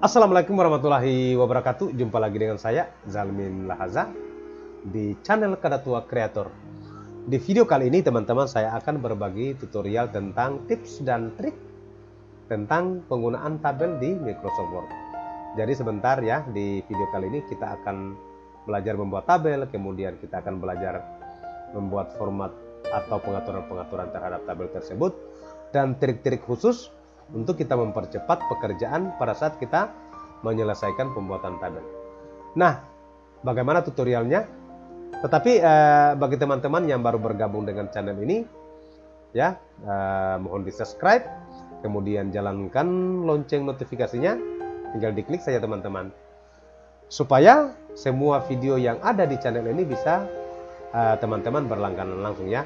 Assalamualaikum warahmatullahi wabarakatuh. Jumpa lagi dengan saya Zalmin Lahaza di channel Kadatua Creator. Di video kali ini teman-teman saya akan berbagi tutorial tentang tips dan trik tentang penggunaan tabel di Microsoft Word. Jadi sebentar ya, di video kali ini kita akan belajar membuat tabel, kemudian kita akan belajar membuat format atau pengaturan-pengaturan terhadap tabel tersebut dan trik-trik khusus untuk kita mempercepat pekerjaan pada saat kita menyelesaikan pembuatan tabel. Nah, bagaimana tutorialnya? Tetapi bagi teman-teman yang baru bergabung dengan channel ini, ya mohon di subscribe, kemudian jalankan lonceng notifikasinya, tinggal diklik saja teman-teman, supaya semua video yang ada di channel ini bisa teman-teman berlangganan langsung ya.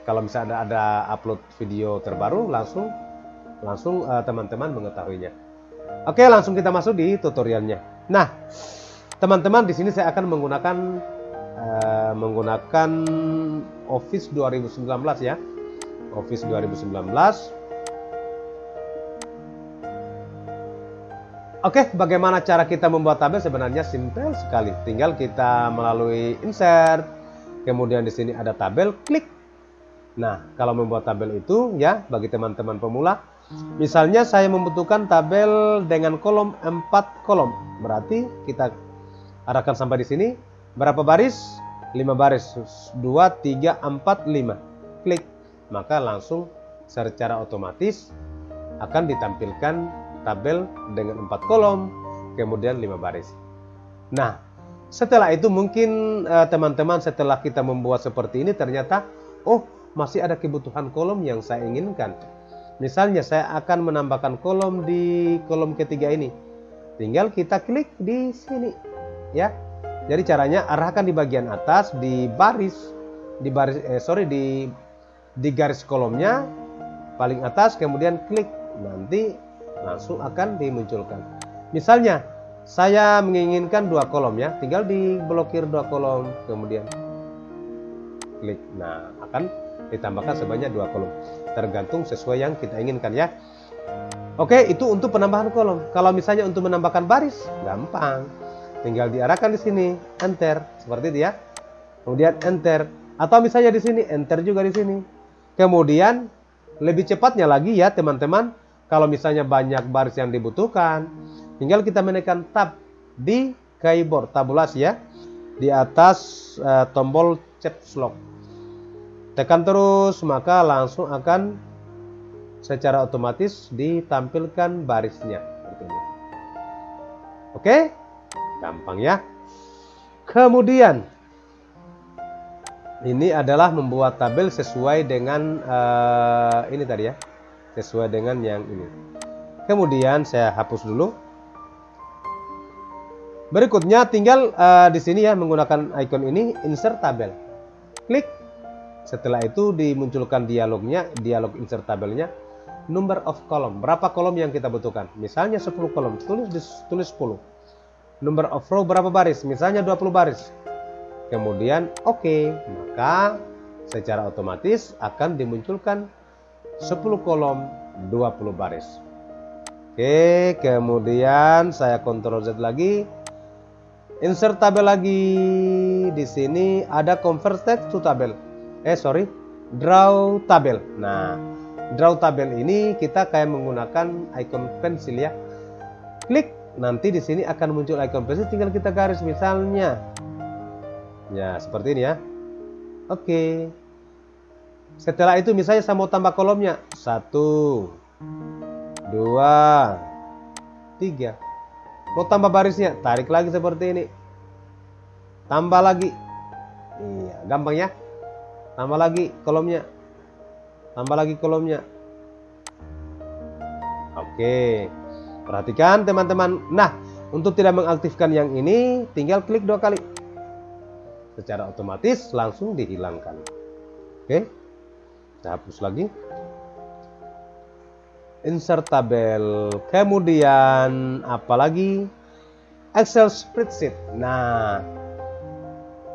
Kalau misalnya ada upload video terbaru, langsung teman-teman mengetahuinya. Oke, langsung kita masuk di tutorialnya. Nah, teman-teman, di sini saya akan menggunakan Office 2019 ya. Office 2019. Oke, bagaimana cara kita membuat tabel? Sebenarnya simpel sekali. Tinggal kita melalui insert, kemudian di sini ada tabel, klik. Nah, kalau membuat tabel itu ya, bagi teman-teman pemula, misalnya saya membutuhkan tabel dengan kolom 4 kolom. Berarti kita arahkan sampai di sini. Berapa baris? 5 baris. 2, 3, 4, 5. Klik. Maka langsung secara otomatis akan ditampilkan tabel dengan 4 kolom, kemudian 5 baris. Nah, setelah itu mungkin teman-teman setelah kita membuat seperti ini ternyata, oh masih ada kebutuhan kolom yang saya inginkan. Misalnya saya akan menambahkan kolom di kolom ketiga ini. Tinggal kita klik di sini ya. Jadi caranya arahkan di bagian atas di garis kolomnya paling atas, kemudian klik, nanti langsung akan dimunculkan. Misalnya saya menginginkan 2 kolom ya, tinggal diblokir 2 kolom, kemudian klik. Nah, akan ditambahkan sebanyak 2 kolom, tergantung sesuai yang kita inginkan ya. Oke, itu untuk penambahan kolom. Kalau misalnya untuk menambahkan baris, gampang, tinggal diarahkan di sini, enter, seperti itu ya. Kemudian enter, atau misalnya di sini enter juga di sini. Kemudian lebih cepatnya lagi ya teman-teman, kalau misalnya banyak baris yang dibutuhkan, tinggal kita menekan tab di keyboard tabulasi ya, di atas tombol caps lock. Tekan terus, maka langsung akan secara otomatis ditampilkan barisnya seperti ini. Oke, gampang ya. Kemudian ini adalah membuat tabel sesuai dengan ini tadi ya, sesuai dengan yang ini. Kemudian saya hapus dulu. Berikutnya tinggal di sini ya, menggunakan icon ini, insert tabel. Klik. Setelah itu dimunculkan dialognya, dialog insert tabelnya, number of column, berapa kolom yang kita butuhkan. Misalnya 10 kolom, tulis 10. Number of row, berapa baris, misalnya 20 baris. Kemudian oke, maka secara otomatis akan dimunculkan 10 kolom, 20 baris. Oke, kemudian saya Ctrl Z lagi, insert tabel lagi. Di sini ada convert text to tabel. Draw tabel. Nah, draw tabel ini kita kayak menggunakan icon pensil ya. Klik, nanti di sini akan muncul icon pensil, tinggal kita garis misalnya. Ya, seperti ini ya. Oke. Setelah itu misalnya saya mau tambah kolomnya. 1, 2, 3. Mau tambah barisnya, tarik lagi seperti ini. Tambah lagi. Iya, gampang ya. Tambah lagi kolomnya. Tambah lagi kolomnya. Oke. Perhatikan teman-teman. Nah, untuk tidak mengaktifkan yang ini, tinggal klik 2 kali. Secara otomatis langsung dihilangkan. Oke. Saya hapus lagi. Insert tabel. Kemudian apalagi? Excel spreadsheet. Nah,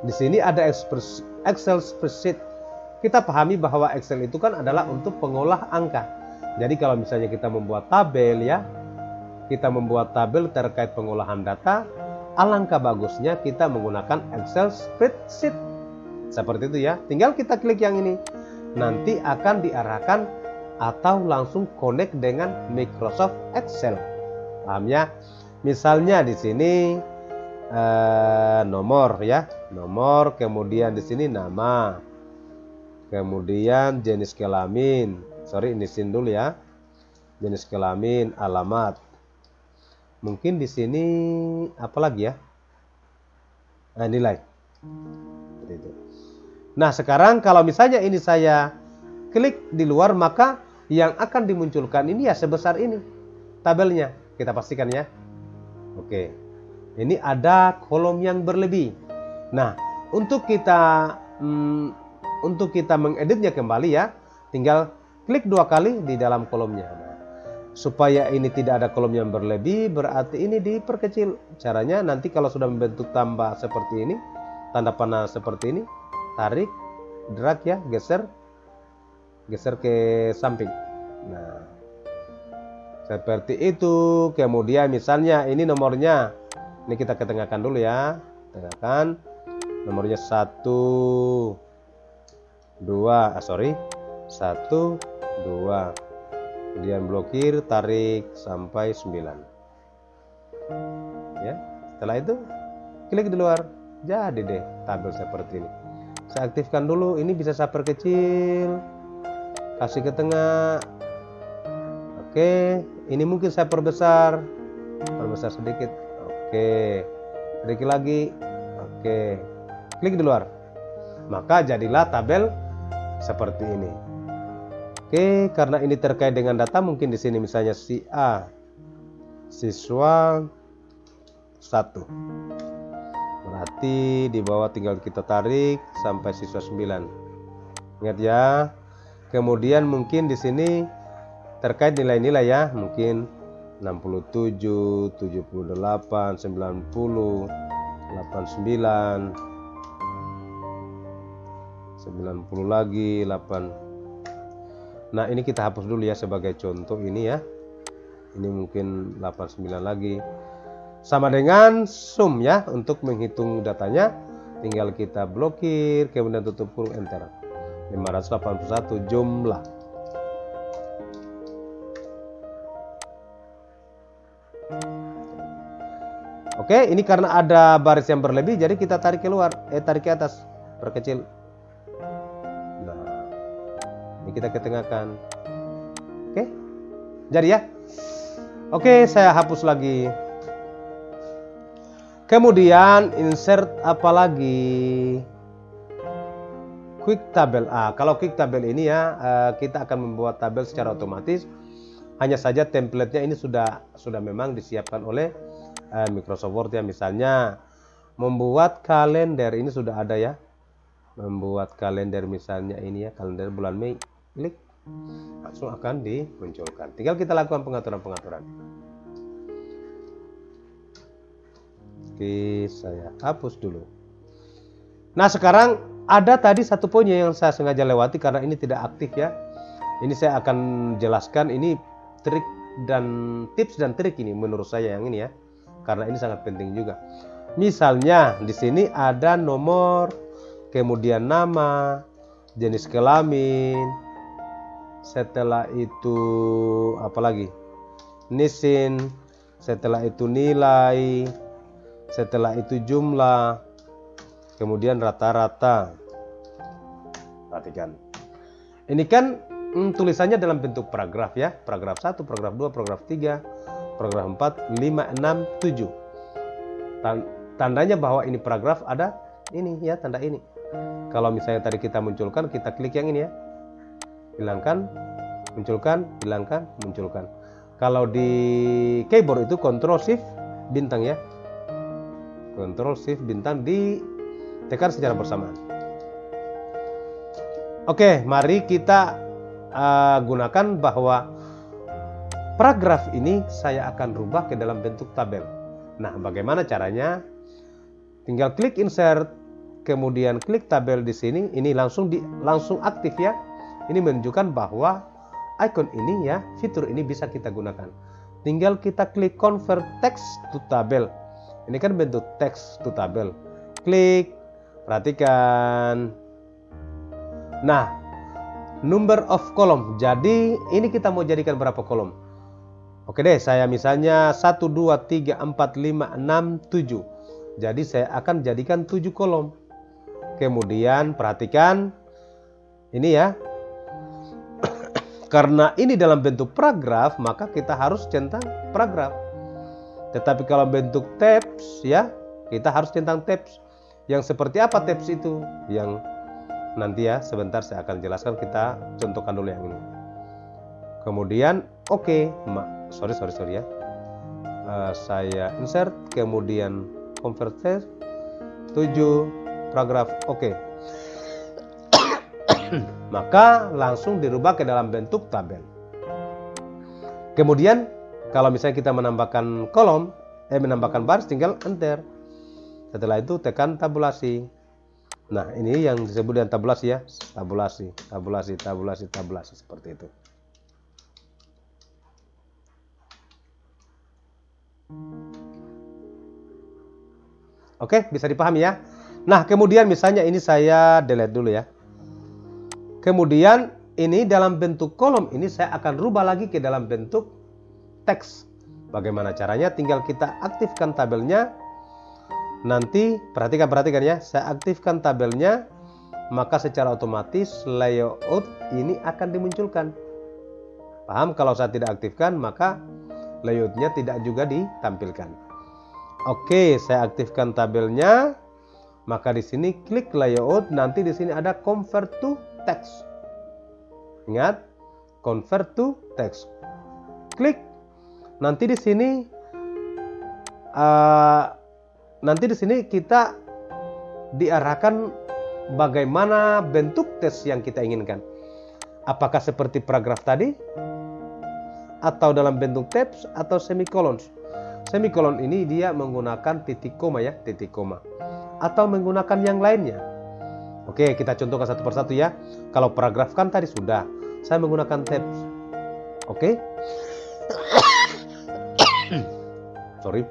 di sini ada Excel spreadsheet. Kita pahami bahwa Excel itu kan adalah untuk pengolah angka. Jadi kalau misalnya kita membuat tabel ya, kita membuat tabel terkait pengolahan data, alangkah bagusnya kita menggunakan Excel spreadsheet. Seperti itu ya. Tinggal kita klik yang ini. Nanti akan diarahkan atau langsung connect dengan Microsoft Excel. Paham ya? Misalnya di sini nomor ya, nomor, kemudian di sini nama, kemudian jenis kelamin. Sorry, ini sini dulu ya. Jenis kelamin, alamat. Mungkin di sini apa lagi ya? Nilai. Itu. Nah, sekarang kalau misalnya ini saya klik di luar, maka yang akan dimunculkan ini ya sebesar ini tabelnya. Kita pastikan ya. Oke. Ini ada kolom yang berlebih. Nah, untuk kita mengeditnya kembali ya, tinggal klik 2 kali di dalam kolomnya. Nah, supaya ini tidak ada kolom yang berlebih, berarti ini diperkecil. Caranya nanti kalau sudah membentuk tambah seperti ini, tanda panah seperti ini, tarik, drag ya, geser ke samping. Nah, seperti itu. Kemudian misalnya ini nomornya, ini kita ketengahkan dulu ya, tengahkan nomornya 1, 2, 1, 2. Kemudian blokir, tarik sampai 9. Ya, setelah itu klik di luar, jadi deh tabel seperti ini. Saya aktifkan dulu, ini bisa saya perkecil, kasih ke tengah. Oke, ini mungkin saya perbesar sedikit. Oke, sedikit lagi. Oke, klik di luar, maka jadilah tabel seperti ini. Oke, karena ini terkait dengan data, mungkin di sini misalnya si A, siswa 1. Berarti di bawah tinggal kita tarik sampai siswa 9. Ingat ya. Kemudian mungkin di sini terkait nilai-nilai ya, mungkin 67, 78, 90, 89, 90 lagi, 8. Nah, ini kita hapus dulu ya sebagai contoh ini ya. Ini mungkin 89 lagi. Sama dengan sum ya, untuk menghitung datanya tinggal kita blokir, kemudian tutup kurung, enter. 581 jumlah. Oke, ini karena ada baris yang berlebih, jadi kita tarik keluar, tarik ke atas, perkecil. Ini kita ketengahkan. Oke, jadi ya. Oke, saya hapus lagi. Kemudian insert apa lagi? Quick Table. Kalau Quick Table ini ya, kita akan membuat tabel secara otomatis. Hanya saja template-nya ini sudah memang disiapkan oleh Microsoft Word ya. Misalnya membuat kalender, ini sudah ada ya. Membuat kalender misalnya ini ya, kalender bulan Mei. Klik, langsung akan dimunculkan. Tinggal kita lakukan pengaturan-pengaturan. Oke, saya hapus dulu. Nah, sekarang ada tadi satu poin yang saya sengaja lewati karena ini tidak aktif ya. Ini saya akan jelaskan, ini trik dan tips dan trik ini menurut saya yang ini ya. Karena ini sangat penting juga. Misalnya di sini ada nomor, kemudian nama, jenis kelamin, setelah itu apa lagi? Nisin, setelah itu nilai, setelah itu jumlah, kemudian rata-rata. Perhatikan. Ini kan tulisannya dalam bentuk paragraf ya. Paragraf 1, paragraf 2, paragraf 3, paragraf 4, 5, 6, 7. Tandanya bahwa ini paragraf ada ini ya, tanda ini. Kalau misalnya tadi kita munculkan, kita klik yang ini ya. Hilangkan, munculkan, hilangkan, munculkan. Kalau di keyboard itu Ctrl Shift bintang ya. Ctrl Shift bintang ditekan secara bersamaan. Oke, mari kita gunakan bahwa paragraf ini saya akan rubah ke dalam bentuk tabel. Nah, bagaimana caranya? Tinggal klik insert, kemudian klik tabel di sini. Ini langsung aktif ya. Ini menunjukkan bahwa icon ini ya, fitur ini bisa kita gunakan. tinggal kita klik convert text to tabel. Ini kan bentuk text to tabel. Klik, perhatikan. Nah, number of column. Jadi ini kita mau jadikan berapa kolom? Oke deh, saya misalnya 1, 2, 3, 4, 5, 6, 7. Jadi saya akan jadikan 7 kolom. Kemudian perhatikan ini ya. Karena ini dalam bentuk paragraf, maka kita harus centang paragraf. Tetapi kalau bentuk tabs ya, kita harus centang tabs. Yang seperti apa tabs itu? Yang nanti ya, sebentar saya akan jelaskan, kita contohkan dulu yang ini. Kemudian oke, sorry ya. Saya insert, kemudian convert text 7 paragraf, oke. Maka langsung dirubah ke dalam bentuk tabel. Kemudian kalau misalnya kita menambahkan kolom, menambahkan baris, tinggal enter. Setelah itu tekan tabulasi. Nah, ini yang disebut dengan tabulasi ya. Tabulasi seperti itu. Oke, bisa dipahami ya. Nah, kemudian misalnya ini saya delete dulu ya. Kemudian ini dalam bentuk kolom ini saya akan rubah lagi ke dalam bentuk teks. Bagaimana caranya? Tinggal kita aktifkan tabelnya. Nanti perhatikan ya, saya aktifkan tabelnya, maka secara otomatis layout ini akan dimunculkan. Paham? Kalau saya tidak aktifkan, maka layoutnya tidak juga ditampilkan. Oke, saya aktifkan tabelnya, maka di sini klik layout, nanti di sini ada convert to text. Ingat, convert to text. Klik. Nanti di sini kita diarahkan bagaimana bentuk teks yang kita inginkan. Apakah seperti paragraf tadi, atau dalam bentuk tabs, atau semikolon. Semikolon ini dia menggunakan titik koma ya, titik koma. Atau menggunakan yang lainnya. Oke, kita contohkan satu persatu ya. Kalau paragraf kan tadi sudah, saya menggunakan tabs. Oke. Sorry.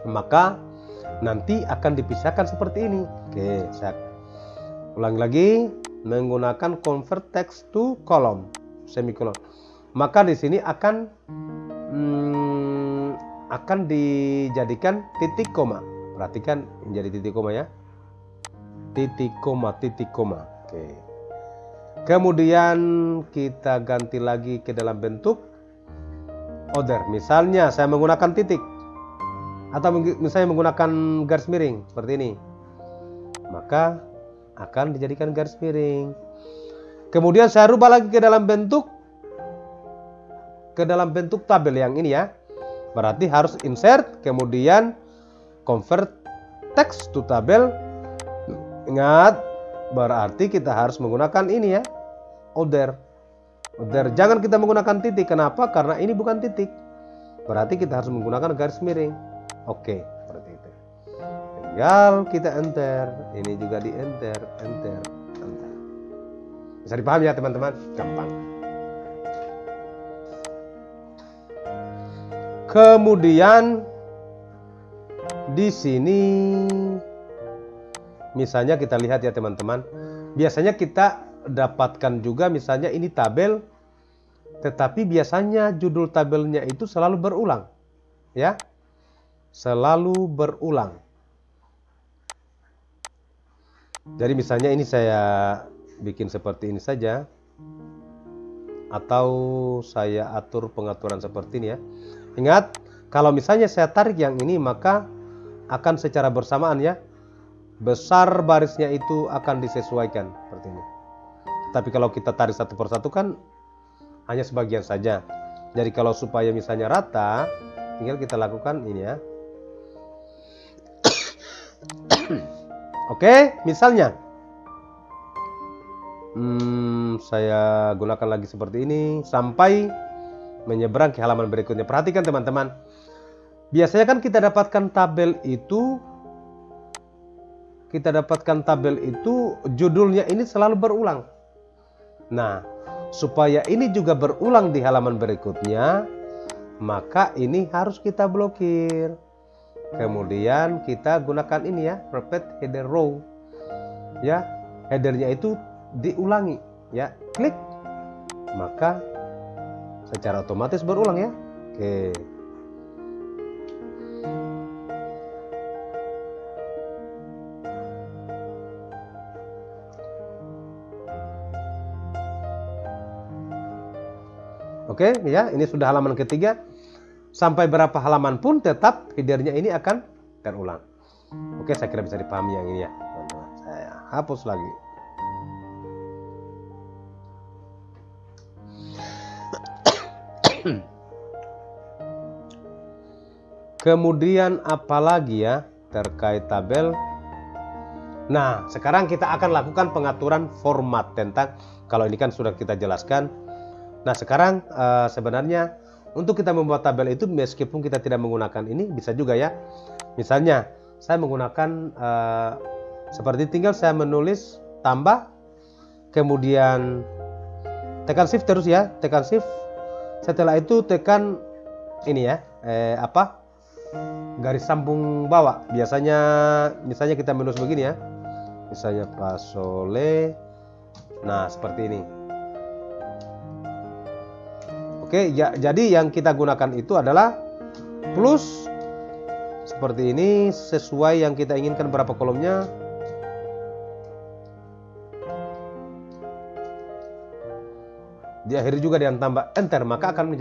Maka nanti akan dipisahkan seperti ini. Oke, saya ulangi lagi, menggunakan convert text to column, semikolon. Maka di sini akan dijadikan titik koma. Perhatikan menjadi titik koma ya. Titik koma. Oke. Kemudian kita ganti lagi ke dalam bentuk order. Misalnya saya menggunakan titik, atau misalnya menggunakan garis miring seperti ini, maka akan dijadikan garis miring. Kemudian saya rubah lagi ke dalam bentuk tabel yang ini ya. Berarti harus insert, kemudian convert text to tabel. Ingat, berarti kita harus menggunakan ini ya, order. Jangan kita menggunakan titik. Kenapa? Karena ini bukan titik. Berarti kita harus menggunakan garis miring. Oke, seperti itu. Tinggal kita enter. Ini juga di enter. Bisa dipahami ya teman-teman? Gampang. Kemudian di sini misalnya kita lihat ya teman-teman. Biasanya kita dapatkan juga misalnya ini tabel, tetapi biasanya judul tabelnya itu selalu berulang. Ya. Selalu berulang. Jadi misalnya ini saya bikin seperti ini saja, atau saya atur pengaturan seperti ini ya. Ingat, kalau misalnya saya tarik yang ini, maka akan secara bersamaan ya, besar barisnya itu akan disesuaikan seperti ini. Tapi kalau kita tarik satu persatu kan hanya sebagian saja. Jadi kalau supaya misalnya rata, tinggal kita lakukan ini ya. Oke, misalnya saya gunakan lagi seperti ini sampai menyeberang ke halaman berikutnya. Perhatikan teman-teman, biasanya kan kita dapatkan tabel itu judulnya ini selalu berulang. Nah, supaya ini juga berulang di halaman berikutnya, maka ini harus kita blokir. Kemudian kita gunakan ini ya, repeat header row. Ya, headernya itu diulangi ya, klik, maka secara otomatis berulang ya. Oke ya, ini sudah halaman ketiga. Sampai berapa halaman pun tetap headernya ini akan terulang. Oke, saya kira bisa dipahami yang ini ya. Saya hapus lagi. Kemudian apalagi ya terkait tabel. Nah, sekarang kita akan lakukan pengaturan format tentang, kalau ini kan sudah kita jelaskan. Nah, sekarang sebenarnya untuk kita membuat tabel itu meskipun kita tidak menggunakan ini bisa juga ya. Misalnya saya menggunakan seperti tinggal saya menulis tambah, kemudian tekan shift terus ya, tekan shift. Setelah itu tekan ini ya, garis sambung bawah. Biasanya misalnya kita menulis begini ya. Misalnya pasole. Nah, seperti ini. Oke, ya, jadi yang kita gunakan itu adalah plus seperti ini sesuai yang kita inginkan berapa kolomnya. Diakhiri juga dengan tambah enter, maka akan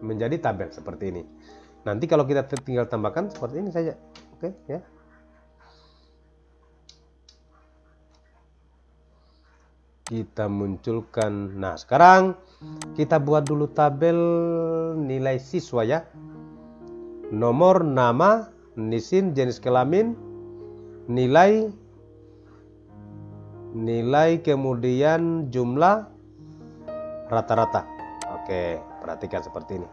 menjadi tabel seperti ini. Nanti kalau kita tinggal tambahkan seperti ini saja. Oke ya. Kita munculkan. Nah, sekarang kita buat dulu tabel nilai siswa ya. Nomor, nama, nisin, jenis kelamin, nilai, kemudian jumlah, rata-rata. Oke, perhatikan seperti ini.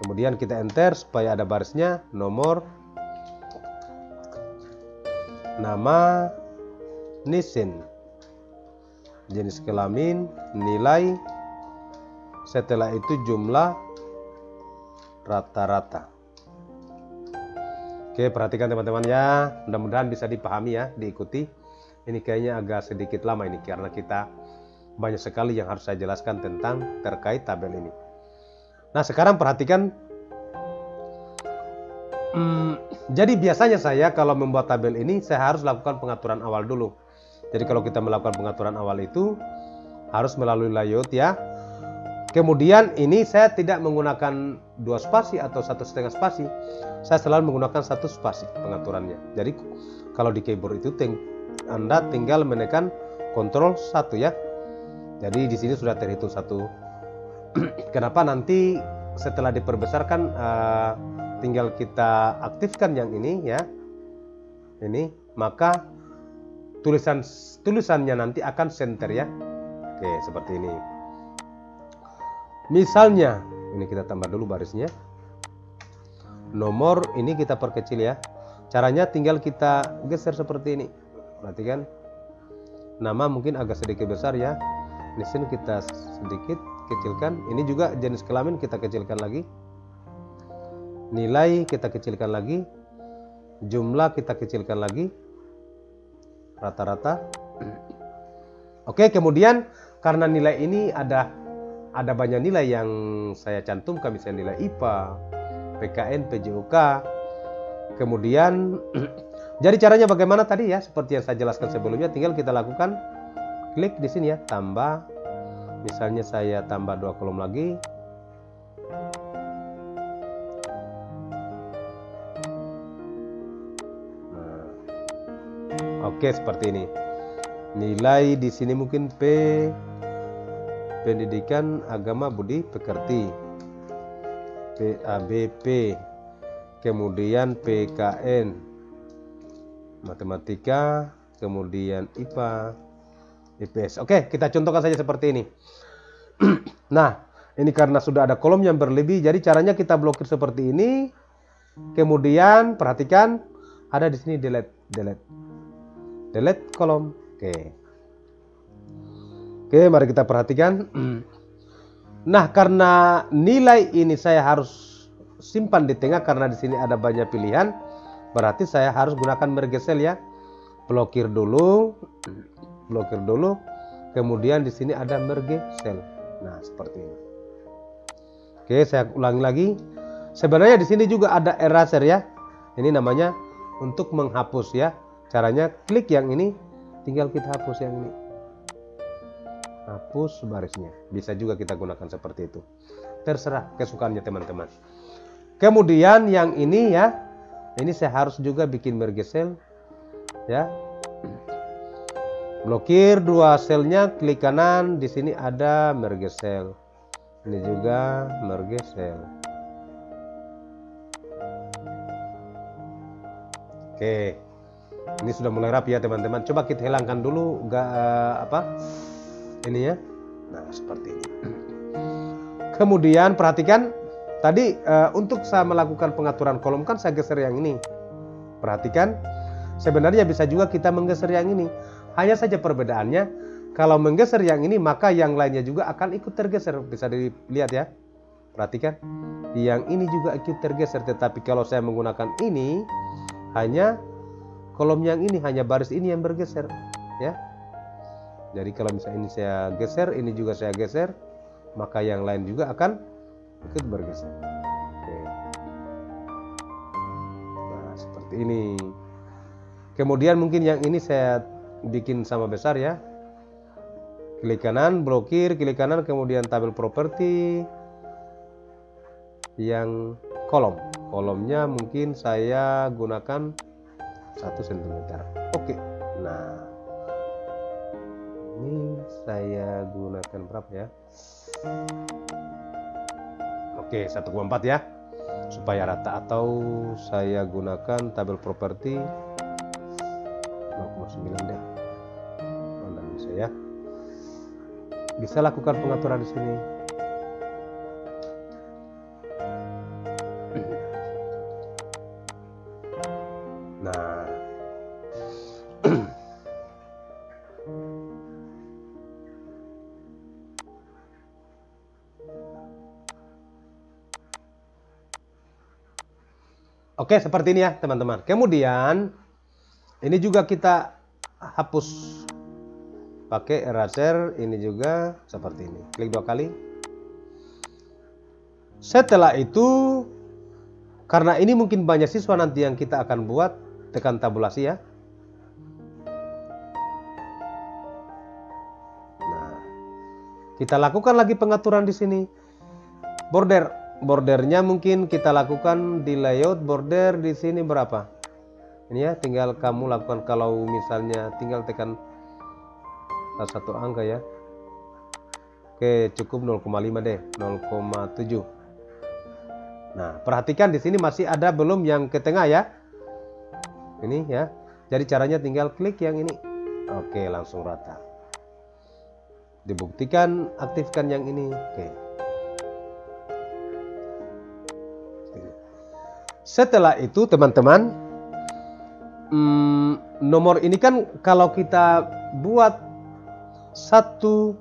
Kemudian kita enter supaya ada barisnya. Nomor, nama, nisin, jenis kelamin, nilai, setelah itu jumlah, rata-rata. Oke, perhatikan teman-teman ya, mudah-mudahan bisa dipahami ya, diikuti. Ini kayaknya agak sedikit lama ini karena kita banyak sekali yang harus saya jelaskan tentang terkait tabel ini. Nah, sekarang perhatikan. Jadi biasanya saya kalau membuat tabel ini saya harus lakukan pengaturan awal dulu. Jadi kalau kita melakukan pengaturan awal itu harus melalui layout ya. Kemudian ini saya tidak menggunakan 2 spasi atau 1,5 spasi. Saya selalu menggunakan 1 spasi pengaturannya. Jadi kalau di keyboard itu Anda tinggal menekan Ctrl 1 ya. Jadi di sini sudah terhitung 1. Kenapa nanti setelah diperbesarkan tinggal kita aktifkan yang ini ya. Ini maka tulisannya nanti akan center ya. Oke, seperti ini. Misalnya, ini kita tambah dulu barisnya. Nomor ini kita perkecil ya. Caranya tinggal kita geser seperti ini. Perhatikan. Nama mungkin agak sedikit besar ya. Di sini kita sedikit kecilkan. Ini juga jenis kelamin kita kecilkan lagi. Nilai kita kecilkan lagi. Jumlah kita kecilkan lagi. Rata-rata. Oke, kemudian karena nilai ini ada banyak nilai yang saya cantumkan, misalnya nilai IPA, PKN, PJOK. Kemudian jadi caranya bagaimana tadi ya, seperti yang saya jelaskan sebelumnya, tinggal kita lakukan klik di sini ya, tambah. Misalnya saya tambah 2 kolom lagi. Oke, seperti ini. Nilai di sini mungkin P, pendidikan, agama, budi, pekerti, PABP, kemudian PKN, matematika, kemudian IPA, IPS. Oke, kita contohkan saja seperti ini. Nah, ini karena sudah ada kolom yang berlebih, jadi caranya kita blokir seperti ini. Kemudian perhatikan ada di sini delete kolom. Oke, mari kita perhatikan. Nah, karena nilai ini saya harus simpan di tengah karena di sini ada banyak pilihan, berarti saya harus gunakan merge cell ya. Blokir dulu, kemudian di sini ada merge cell. Nah, seperti ini. Oke, saya ulangi lagi. Sebenarnya di sini juga ada eraser ya. Ini namanya untuk menghapus ya. Caranya klik yang ini, tinggal kita hapus yang ini. Hapus barisnya. Bisa juga kita gunakan seperti itu. Terserah kesukaannya teman-teman. Kemudian yang ini ya. Ini saya harus juga bikin merge cell ya. Blokir dua selnya, klik kanan, di sini ada merge cell. Ini juga merge cell. Oke, ini sudah mulai rapi ya teman-teman. Coba kita hilangkan dulu ini ya. Nah, seperti ini. Kemudian perhatikan tadi untuk saya melakukan pengaturan kolom kan saya geser yang ini. Perhatikan, sebenarnya bisa juga kita menggeser yang ini. Hanya saja perbedaannya, kalau menggeser yang ini maka yang lainnya juga akan ikut tergeser. Bisa dilihat ya. Perhatikan, yang ini juga ikut tergeser. Tetapi kalau saya menggunakan ini, hanya kolom yang ini, hanya baris ini yang bergeser ya. Jadi kalau misalnya ini saya geser, ini juga saya geser, maka yang lain juga akan ikut bergeser. Oke. Nah, seperti ini. Kemudian mungkin yang ini saya bikin sama besar ya. Klik kanan, blokir, klik kanan, kemudian tabel properti yang kolom. Kolomnya mungkin saya gunakan 1 cm. Oke. Nah, ini saya gunakan berapa ya? Oke, 1,4 ya. Supaya rata, atau saya gunakan tabel properti 0,9 deh. Mana bisa ya? Bisa lakukan pengaturan di sini. Nah, oke, seperti ini ya teman-teman. Kemudian ini juga kita hapus pakai eraser. Ini juga seperti ini. Klik 2 kali. Setelah itu, karena ini mungkin banyak siswa nanti yang kita akan buat, tekan tabulasi ya. Nah, kita lakukan lagi pengaturan di sini. Bordernya mungkin kita lakukan di layout border di sini berapa? Ini ya, tinggal kamu lakukan. Kalau misalnya tinggal tekan satu angka ya. Oke, cukup 0,5 deh, 0,7. Nah, perhatikan di sini masih ada belum yang ke tengah ya. Ini ya. Jadi caranya tinggal klik yang ini. Oke, langsung rata. Dibuktikan aktifkan yang ini. Oke. Setelah itu teman-teman, nomor ini kan kalau kita buat 1,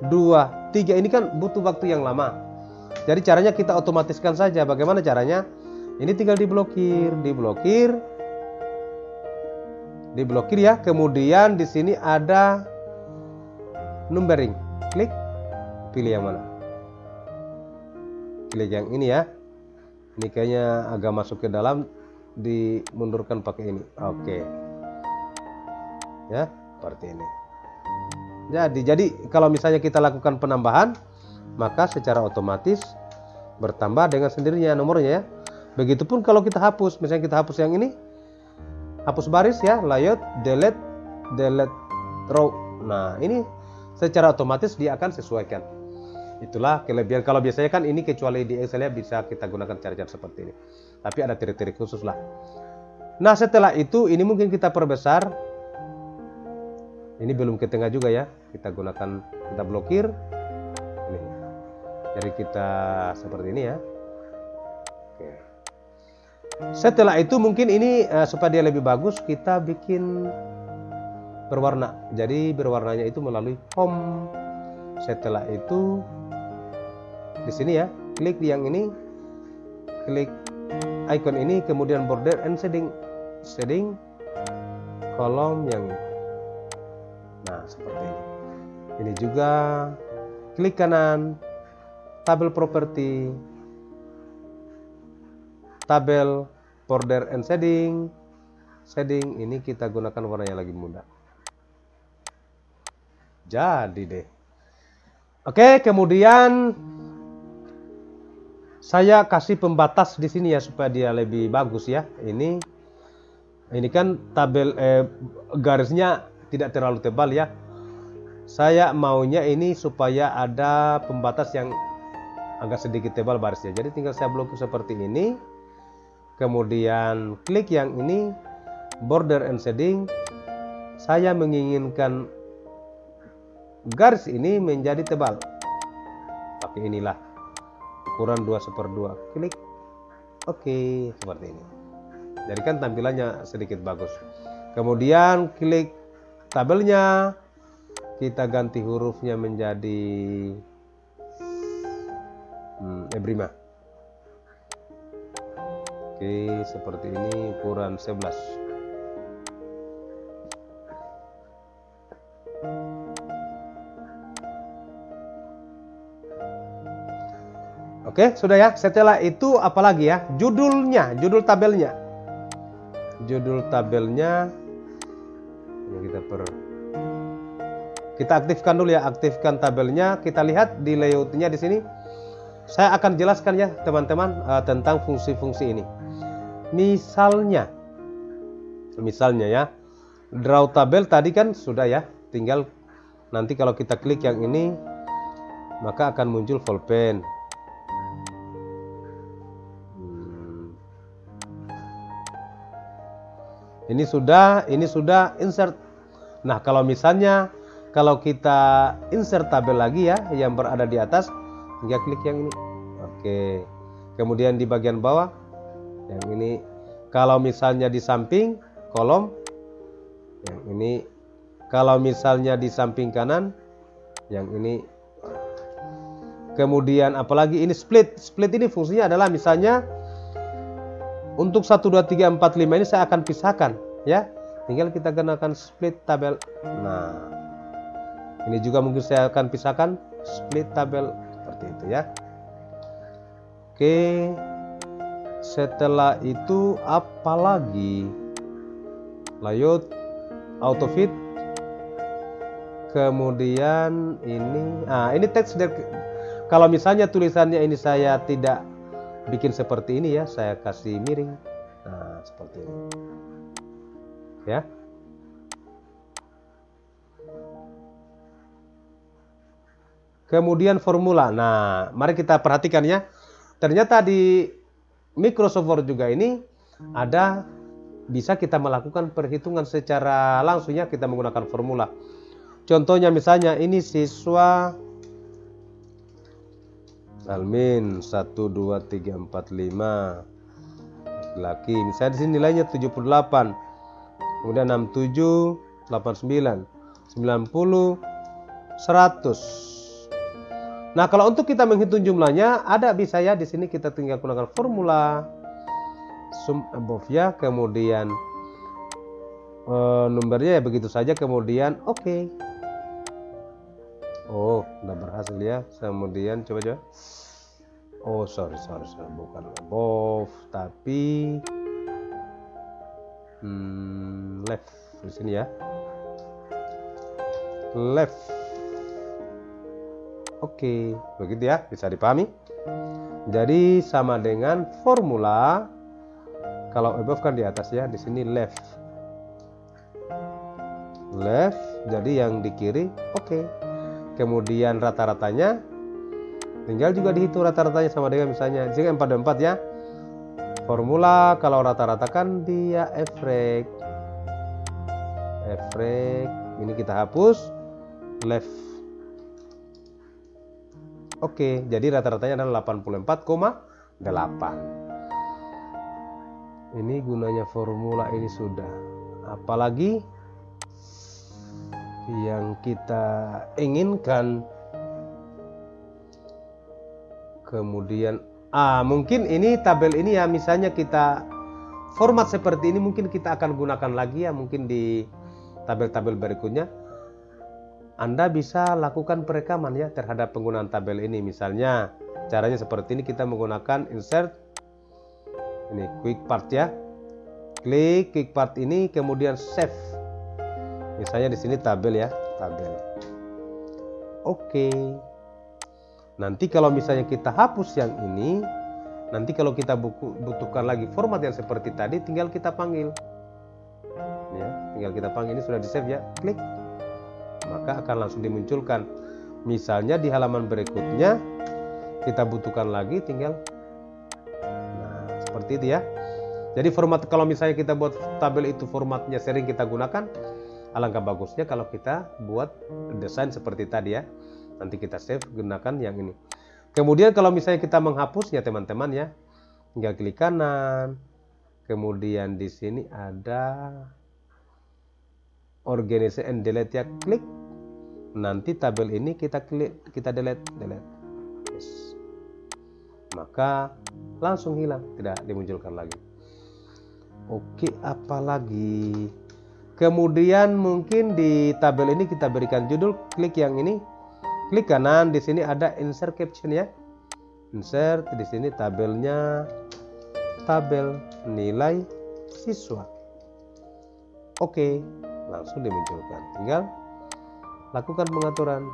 2, 3 ini kan butuh waktu yang lama. Jadi caranya kita otomatiskan saja. Bagaimana caranya? Ini tinggal diblokir ya. Kemudian di sini ada numbering. Klik, pilih yang mana? Klik yang ini ya. Ini kayaknya agak masuk ke dalam, dimundurkan pakai ini. Oke. Ya, seperti ini. Jadi kalau misalnya kita lakukan penambahan, maka secara otomatis bertambah dengan sendirinya nomornya ya. Begitupun kalau kita hapus, misalnya kita hapus yang ini, hapus baris ya, layout, delete row. Nah, ini secara otomatis dia akan sesuaikan. Itulah kelebihan. Kalau biasanya kan ini kecuali di Excel ya, bisa kita gunakan cara-cara seperti ini. Tapi ada trik-trik khusus lah. Nah, setelah itu ini mungkin kita perbesar. Ini belum ke tengah juga ya. Kita blokir. Ini. Jadi kita seperti ini ya. Oke. Setelah itu mungkin ini supaya dia lebih bagus, kita bikin berwarna. Jadi berwarnanya itu melalui home. Setelah itu di sini ya, klik yang ini, klik icon ini, kemudian border and shading kolom yang ini. Nah, seperti ini. Ini juga klik kanan, tabel properti, tabel border and shading ini kita gunakan warna yang lagi muda. Jadi deh. Oke, kemudian saya kasih pembatas di sini ya supaya dia lebih bagus ya. Ini kan tabel garisnya tidak terlalu tebal ya. Saya maunya ini supaya ada pembatas yang agak sedikit tebal barisnya. Jadi tinggal saya blokir seperti ini. Kemudian klik yang ini, border and shading. Saya menginginkan garis ini menjadi tebal. Pakai inilah ukuran 2/2. Klik oke, seperti ini. Jadi kan tampilannya sedikit bagus. Kemudian klik tabelnya, kita ganti hurufnya menjadi Ebrima. Oke, seperti ini, ukuran 11. Oke, sudah ya. Setelah itu apalagi ya? Judulnya, judul tabelnya. Judul tabelnya ini kita aktifkan dulu ya, aktifkan tabelnya. Kita lihat di layoutnya di sini. Saya akan jelaskan ya teman-teman tentang fungsi-fungsi ini. Misalnya ya, draw tabel tadi kan sudah ya. Tinggal nanti kalau kita klik yang ini, maka akan muncul Volpen. Ini sudah insert. Nah, kalau misalnya kalau kita insert tabel lagi ya yang berada di atas, tinggal klik yang ini. Oke. Kemudian di bagian bawah yang ini. Kalau misalnya di samping kolom yang ini. Kalau misalnya di samping kanan yang ini. Kemudian apalagi ini split. Split ini fungsinya adalah misalnya untuk 1 2 3 4 5 ini saya akan pisahkan ya. Tinggal kita gunakan split tabel. Nah, ini juga mungkin saya akan pisahkan split tabel seperti itu ya. Oke. Setelah itu apalagi? Layout, auto fit. Kemudian ini teks. Kalau misalnya tulisannya ini saya tidak bikin seperti ini ya, saya kasih miring. Nah, seperti ini. Ya. Kemudian formula. Nah, mari kita perhatikan ya. Ternyata di Microsoft Word juga ini ada bisa kita melakukan perhitungan secara langsung ya, kita menggunakan formula. Contohnya misalnya ini siswa Almin 1 2 3 4 5 laki. Misalnya di sini nilainya 78. Kemudian 67, 89, 90, 100. Nah, kalau untuk kita menghitung jumlahnya ada bisa ya, di sini kita tinggal gunakan formula sum above ya, kemudian nomornya ya begitu saja, kemudian oke. Oh, udah berhasil ya. Kemudian coba. Oh, sorry, bukan above, tapi left di sini ya. Left. Oke, begitu ya, bisa dipahami. Jadi sama dengan formula. Kalau above kan di atas ya, di sini left. Left, jadi yang di kiri, oke. Kemudian rata-ratanya tinggal juga dihitung rata-ratanya sama dengan misalnya jika 4/4 ya. Formula kalau rata-rata kan dia average. Ini kita hapus left. Oke, jadi rata-ratanya adalah 84,8. Ini gunanya formula ini sudah. Apalagi yang kita inginkan. Kemudian mungkin ini tabel ini ya, misalnya kita format seperti ini mungkin kita akan gunakan lagi ya, mungkin di tabel-tabel berikutnya. Anda bisa lakukan perekaman ya terhadap penggunaan tabel ini. Misalnya caranya seperti ini, kita menggunakan insert ini quick part ya. Klik quick part ini, kemudian save. Misalnya di sini tabel ya, tabel. Oke. Nanti kalau misalnya kita hapus yang ini, nanti kalau kita butuhkan lagi format yang seperti tadi, tinggal kita panggil. Ya, tinggal kita panggil, ini sudah di save ya. Klik. Maka akan langsung dimunculkan. Misalnya di halaman berikutnya kita butuhkan lagi, tinggal seperti itu ya. Jadi format, kalau misalnya kita buat tabel itu formatnya sering kita gunakan, alangkah bagusnya kalau kita buat desain seperti tadi ya. Nanti kita save, gunakan yang ini. Kemudian kalau misalnya kita menghapusnya teman-teman ya, tinggal klik kanan. Kemudian di sini ada organize and delete ya, klik. Nanti tabel ini kita klik, kita delete. Yes. Maka langsung hilang, tidak dimunculkan lagi. Oke, apalagi? Kemudian mungkin di tabel ini kita berikan judul, klik yang ini, klik kanan, di sini ada insert caption ya. Insert, di sini tabelnya tabel nilai siswa. Oke, langsung dimunculkan. Tinggal lakukan pengaturan.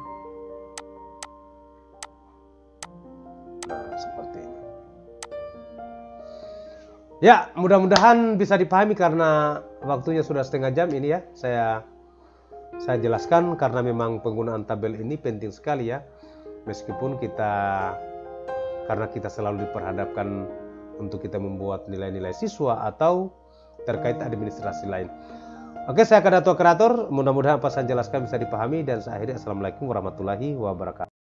Nah, seperti ini. Ya, mudah-mudahan bisa dipahami karena waktunya sudah setengah jam ini ya. Saya jelaskan karena memang penggunaan tabel ini penting sekali ya. Meskipun karena kita selalu diperhadapkan untuk kita membuat nilai-nilai siswa atau terkait administrasi lain. Oke, saya Kadatua Kreator. Mudah-mudahan apa saya jelaskan bisa dipahami, dan saya akhiri. Assalamualaikum warahmatullahi wabarakatuh.